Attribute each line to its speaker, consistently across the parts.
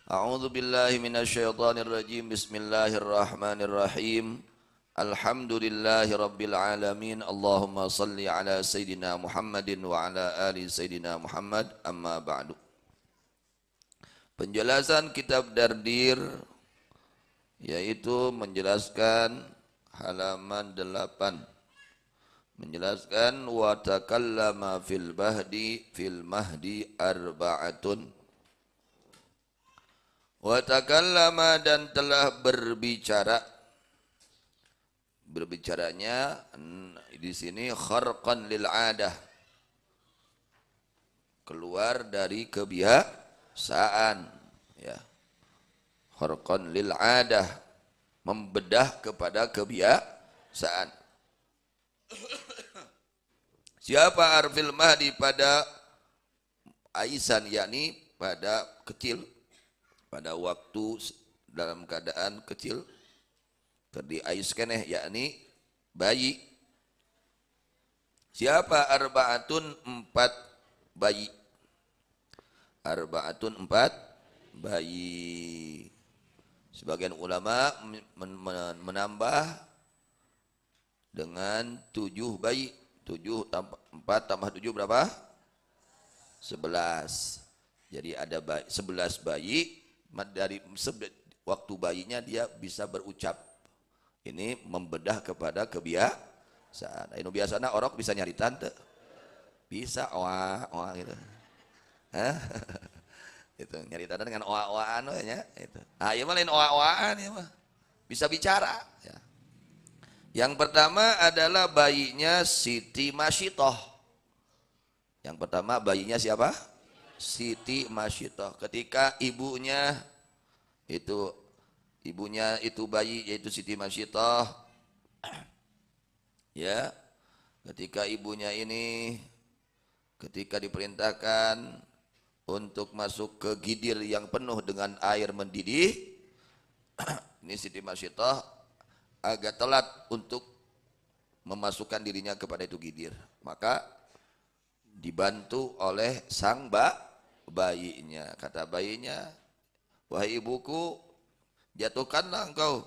Speaker 1: A'udzu billahi minasyaitonir rajim. Bismillahirrahmanirrahim. Alhamdulillahi rabbil alamin. Allahumma salli ala sayidina Muhammadin wa ala ali sayidina Muhammad. Amma ba'du. Penjelasan kitab Dardir yaitu menjelaskan halaman 8. Menjelaskan wa takallama fil mahdi arba'atun. Wa takallama dan telah berbicara. Berbicaranya di sini kharqan lil adah. Keluar dari kebiasaan, ya. Kharqan lil adah, membedah kepada kebiasaan. Siapa arfil mahdi pada aisan, yakni pada kecil, pada waktu dalam keadaan kecil, terdi ais keneh, yakni bayi. Siapa arba'atun, 4 bayi. Arba'atun, 4 bayi. Sebagian ulama menambah dengan 7 bayi. 4 tambah 7 berapa? 11. Jadi ada 11 bayi. Dari waktu bayinya dia bisa berucap. Ini membedah kepada kebiasaan. Ini biasanya orang bisa nyari tante. Bisa oa gitu. Hah? Itu nyari tante dengan oa-oaan ya itu. Ah, ya mah lain oa-oaan ya mah. Bisa bicara, ya. Yang pertama adalah bayinya Siti Masyitoh. Yang pertama bayinya siapa? Siti Masyitoh. Ketika ibunya itu bayi, yaitu Siti Masyitoh, ya, ketika ibunya ini ketika diperintahkan untuk masuk ke gidir yang penuh dengan air mendidih, ini Siti Masyitoh agak telat untuk memasukkan dirinya kepada itu gidir. Maka dibantu oleh sang bayinya. Kata bayinya, wahai ibuku, jatuhkanlah engkau,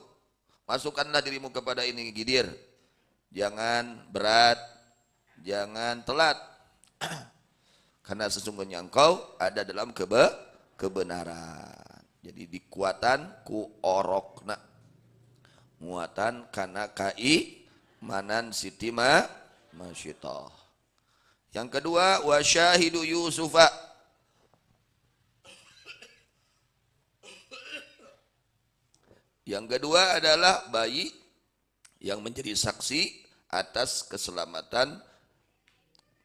Speaker 1: masukkanlah dirimu kepada ini gidir. Jangan berat, jangan telat. Karena sesungguhnya engkau ada dalam kebenaran. Jadi dikuatan ku orokna. Muatan karena kai manan Siti Masyitoh. Yang kedua, wa syahidu Yusufa. Yang kedua adalah bayi yang menjadi saksi atas keselamatan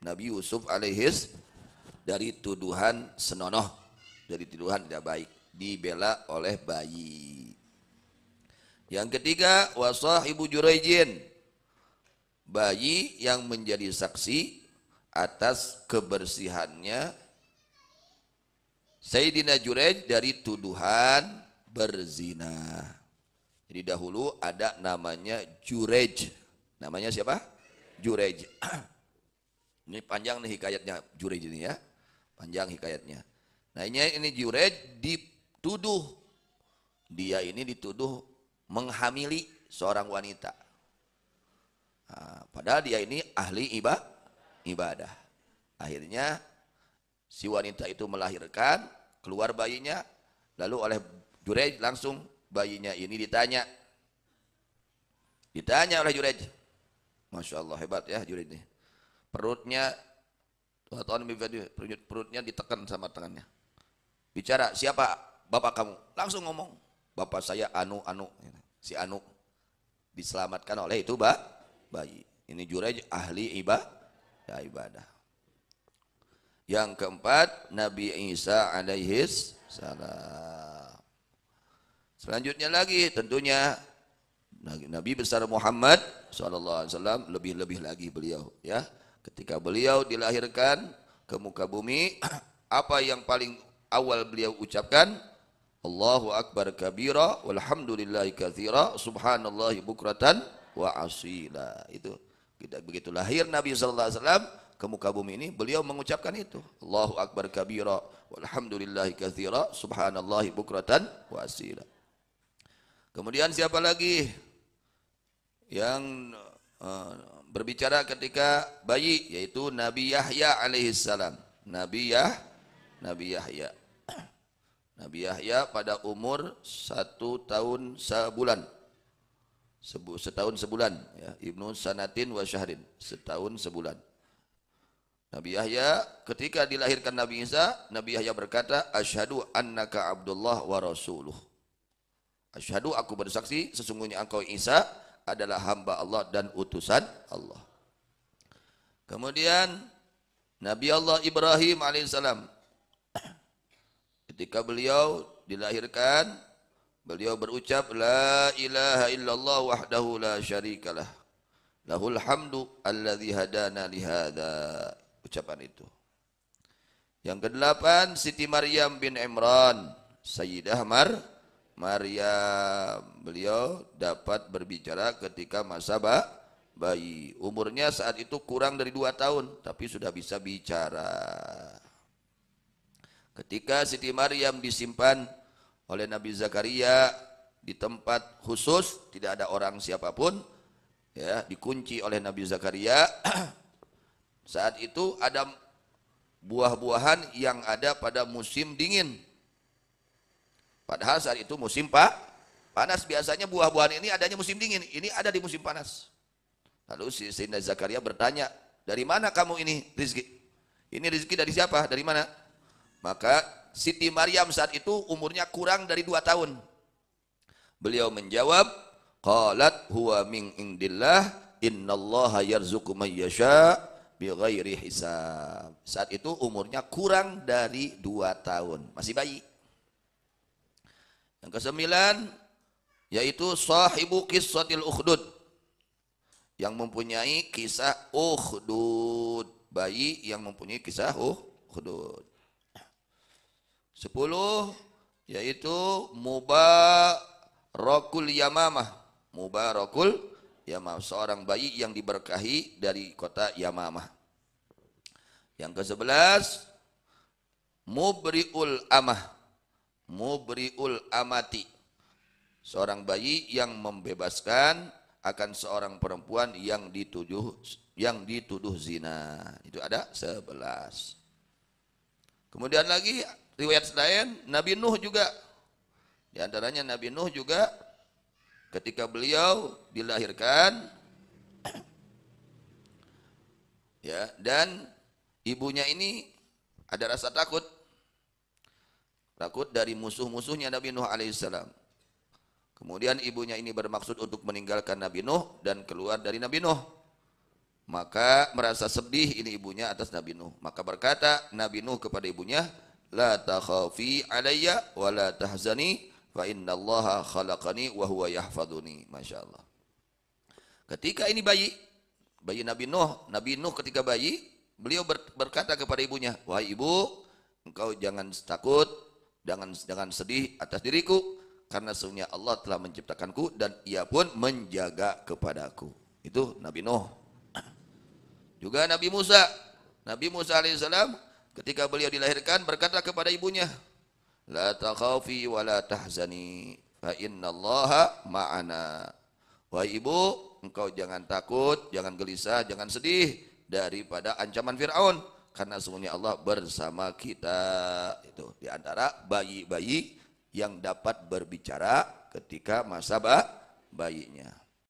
Speaker 1: Nabi Yusuf alaihis dari tuduhan senonoh, dari tuduhan tidak baik, dibela oleh bayi. Yang ketiga, wa sahibu Juraijin, bayi yang menjadi saksi atas kebersihannya Sayyidina Juraij dari tuduhan berzina. Jadi dahulu ada namanya Juraij. Namanya siapa? Juraij. Ini panjang nih hikayatnya Juraij ini ya. Panjang hikayatnya. Nah ini Juraij dituduh. Dia ini dituduh menghamili seorang wanita. Nah, padahal dia ini ahli ibadah. Akhirnya si wanita itu melahirkan, keluar bayinya, lalu oleh Juraij langsung bayinya ini ditanya oleh Juraij. Masya Allah, hebat ya Juraij ini. Perutnya ditekan sama tangannya. Bicara, siapa bapak kamu? Langsung ngomong, bapak saya Anu. Si Anu diselamatkan oleh itu bayi. Ini Juraij ahli ibadah. Yang keempat, Nabi Isa alaihis salam. Selanjutnya lagi tentunya Nabi besar Muhammad SAW, lebih-lebih lagi beliau, ya. Ketika beliau dilahirkan ke muka bumi, apa yang paling awal beliau ucapkan? Allahu Akbar kabira, walhamdulillahi katsira, subhanallahi bukratan wa asila. Itu begitu lahir Nabi SAW, ke muka bumi ini, beliau mengucapkan itu. Allahu Akbar kabira, walhamdulillahi katsira, subhanallahi bukratan wa asila. Kemudian siapa lagi yang berbicara ketika bayi, yaitu Nabi Yahya alaihissalam. Nabi Yahya. Nabi Yahya pada umur 1 tahun sebulan. Setahun sebulan, ya. Ibnu Sanatin wa Syahrin, setahun sebulan. Nabi Yahya ketika dilahirkan Nabi Isa, Nabi Yahya berkata, asyhadu annaka Abdullah wa rasuluh. Asyhadu, aku bersaksi sesungguhnya engkau Isa adalah hamba Allah dan utusan Allah. Kemudian Nabi Allah Ibrahim alaihissalam, ketika beliau dilahirkan, beliau berucap, la ilaha illallah wahdahu la syarikalah, lahul hamdu alladzi hadana lihada. Ucapan itu. Yang ke-8, Siti Maryam bin Imran, Sayyidah Maryam, beliau dapat berbicara ketika masa bayi. Umurnya saat itu kurang dari 2 tahun, tapi sudah bisa bicara. Ketika Siti Maryam disimpan oleh Nabi Zakaria di tempat khusus, tidak ada orang siapapun, ya, dikunci oleh Nabi Zakaria. Saat itu ada buah-buahan yang ada pada musim dingin. Padahal saat itu musim panas. Biasanya buah-buahan ini adanya musim dingin, ini ada di musim panas. Lalu si Sayyidina Zakaria bertanya, dari mana kamu ini rizki? Ini rizki dari siapa? Dari mana? Maka Siti Maryam saat itu umurnya kurang dari 2 tahun. Beliau menjawab, qalat huwa min indillah, innallaha yarzuqu man yasha bighairi hisab. Saat itu umurnya kurang dari 2 tahun, masih bayi. Yang ke-9 yaitu sahibu qissatil ukhdud, yang mempunyai kisah ukhdud, bayi yang mempunyai kisah ukhdud. 10 yaitu Mubarakul Yamamah. Mubarakul Yamamah, seorang bayi yang diberkahi dari kota Yamamah. Yang ke-11 Mubri'ul Amah. Mubri'ul Amati, seorang bayi yang membebaskan akan seorang perempuan yang dituduh zina. Itu ada 11. Kemudian lagi riwayat lain, Nabi Nuh juga. Di antaranya Nabi Nuh juga ketika beliau dilahirkan, ya, dan ibunya ini ada rasa takut dari musuh-musuhnya Nabi Nuh alaihissalam. Kemudian ibunya ini bermaksud untuk meninggalkan Nabi Nuh dan keluar dari Nabi Nuh. Maka merasa sedih ini ibunya atas Nabi Nuh. Maka berkata Nabi Nuh kepada ibunya, la takhafi alayya wa la tahzani fa innallaha khalaqani wa huwa yahfaduni. Masya Allah. Ketika ini bayi Nabi Nuh ketika bayi, beliau berkata kepada ibunya, wahai ibu, engkau jangan takut, jangan sedih atas diriku, karena sesungguhnya Allah telah menciptakanku dan ia pun menjaga kepadaku. Itu Nabi Nuh. Juga Nabi Musa alaihissalam ketika beliau dilahirkan berkata kepada ibunya, la takhafi wa la tahzani fa innallaha ma'ana. Wahai ibu, engkau jangan takut, jangan gelisah, jangan sedih daripada ancaman Fir'aun, karena sesungguhnya Allah bersama kita. Itu di antara bayi-bayi yang dapat berbicara ketika masa bayinya.